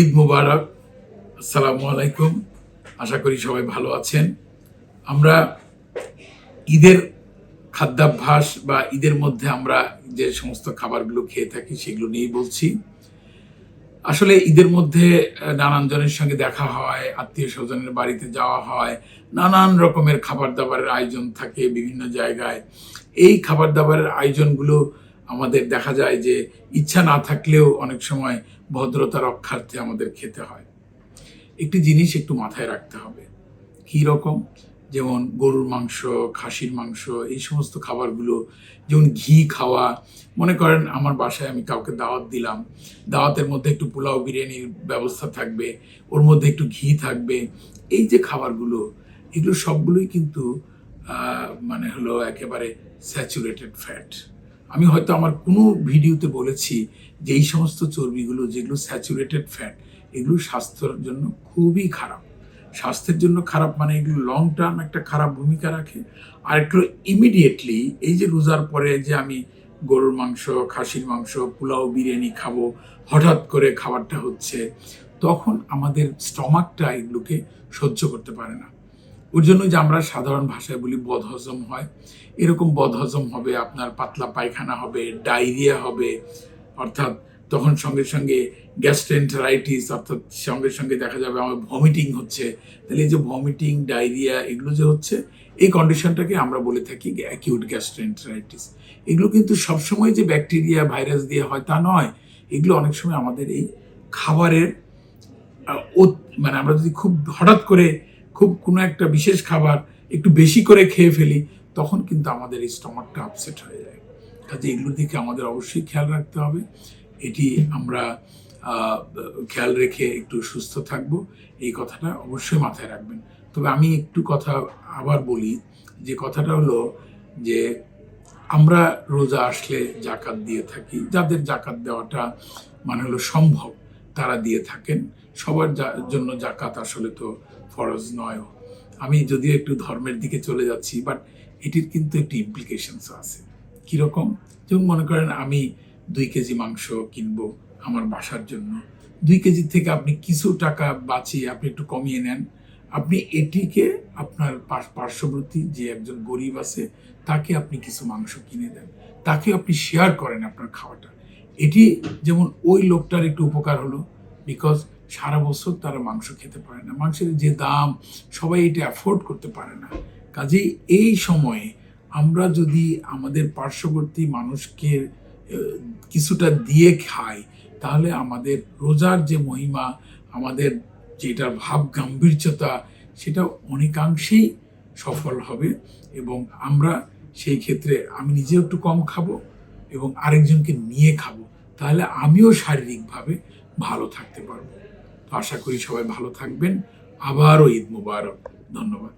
ঈদ মুবারক। আসসালামু আলাইকুম। আশা করি সবাই ভালো আছেন। আমরা ঈদের খাদ্যাভ্যাস বা ঈদের মধ্যে আমরা যে সমস্ত খাবারগুলো খেয়ে থাকি সেগুলো নিয়েই বলছি। আসলে ঈদের মধ্যে নানান জনের সঙ্গে দেখা হয়, আত্মীয় স্বজনের বাড়িতে যাওয়া হয়, নানান রকমের খাবার দাবারের আয়োজন থাকে বিভিন্ন জায়গায়। এই খাবার দাবারের আয়োজনগুলো আমাদের দেখা যায় যে ইচ্ছা না থাকলেও অনেক সময় ভদ্রতা রক্ষার্থে আমাদের খেতে হয়। একটি জিনিস একটু মাথায় রাখতে হবে। কী রকম? যেমন গরুর মাংস, খাসির মাংস, এই সমস্ত খাবারগুলো, যেমন ঘি খাওয়া। মনে করেন আমার বাসায় আমি কাউকে দাওয়াত দিলাম, দাওয়াতের মধ্যে একটু পোলাও বিরিয়ানির ব্যবস্থা থাকবে, ওর মধ্যে একটু ঘি থাকবে। এই যে খাবারগুলো, এগুলো সবগুলোই কিন্তু মানে হলো একেবারে স্যাচুরেটেড ফ্যাট। আমি হয়তো আমার কোনো ভিডিওতে বলেছি যে এই সমস্ত চর্বিগুলো যেগুলো স্যাচুরেটেড ফ্যাট, এগুলো স্বাস্থ্যের জন্য খুবই খারাপ। স্বাস্থ্যের জন্য খারাপ মানে এগুলো লং টার্ম একটা খারাপ ভূমিকা রাখে। আর একটু ইমিডিয়েটলি এই যে রোজার পরে যে আমি গরুর মাংস, খাসির মাংস, পোলাও বিরিয়ানি খাবো, হঠাৎ করে খাবারটা হচ্ছে, তখন আমাদের স্টমাকটা এগুলোকে সহ্য করতে পারে না। ওর জন্য যে আমরা সাধারণ ভাষায় বলি বদহজম হয়, এরকম বদহজম হবে, আপনার পাতলা পায়খানা হবে, ডায়রিয়া হবে, অর্থাৎ তখন সঙ্গে সঙ্গে গ্যাস্ট্রেন্টারাইটিস, অর্থাৎ সঙ্গে সঙ্গে দেখা যাবে আমার ভমিটিং হচ্ছে। তাহলে এই যে ভমিটিং, ডায়রিয়া এগুলো যে হচ্ছে, এই কন্ডিশনটাকে আমরা বলে থাকি অ্যাকিউট গ্যাস্ট্রেন্টারাইটিস। এগুলো কিন্তু সবসময় যে ব্যাকটেরিয়া ভাইরাস দিয়ে হয় তা নয়। এগুলো অনেক সময় আমাদের এই খাবারের মানে আমরা যদি খুব হঠাৎ করে খুব কোনো একটা বিশেষ খাবার একটু বেশি করে খেয়ে ফেলি, তখন কিন্তু আমাদের এই স্টমাকটা আপসেট হয়ে যায়। কাজে এগুলোর দিকে আমাদের অবশ্যই খেয়াল রাখতে হবে। এটি আমরা খেয়াল রেখে একটু সুস্থ থাকব, এই কথাটা অবশ্যই মাথায় রাখবেন। তবে আমি একটু কথা আবার বলি, যে কথাটা হলো যে আমরা রোজা আসলে জাকাত দিয়ে থাকি। যাদের জাকাত দেওয়াটা মানে হলো সম্ভব তারা দিয়ে থাকেন। সবার জন্য জাকাত আসলে তো ফরজ নয়। আমি যদিও একটু ধর্মের দিকে চলে যাচ্ছি, বাট এটির কিন্তু একটি ইমপ্লিকেশনস আছে। কীরকম? যেমন মনে করেন আমি 2 কেজি মাংস কিনবো আমার বাসার জন্য। 2 কেজি থেকে আপনি কিছু টাকা বাঁচিয়ে আপনি একটু কমিয়ে নেন। আপনি এটিকে আপনার পার্শ্ববর্তী যে একজন গরিব আছে তাকে আপনি কিছু মাংস কিনে দেন, তাকে আপনি শেয়ার করেন আপনার খাওয়াটা। এটি যেমন ওই লোকটার একটু উপকার হলো, বিকজ সারা বছর তারা মাংস খেতে পারে না, মাংসের যে দাম, সবাই এটা অ্যাফোর্ড করতে পারে না। কাজেই এই সময়ে আমরা যদি আমাদের পার্শ্ববর্তী মানুষকে কিছুটা দিয়ে খাই, তাহলে আমাদের রোজার যে মহিমা, আমাদের যেটার ভাব গাম্ভীর্যতা, সেটা অনেকাংশেই সফল হবে। এবং আমরা সেই ক্ষেত্রে আমি নিজেও একটু কম খাবো এবং আরেকজনকে নিয়ে খাবো, তাহলে আমিও শারীরিকভাবে ভালো থাকতে পারবো। তো আশা করি সবাই ভালো থাকবেন। আবারও ঈদ মুবারক। ধন্যবাদ।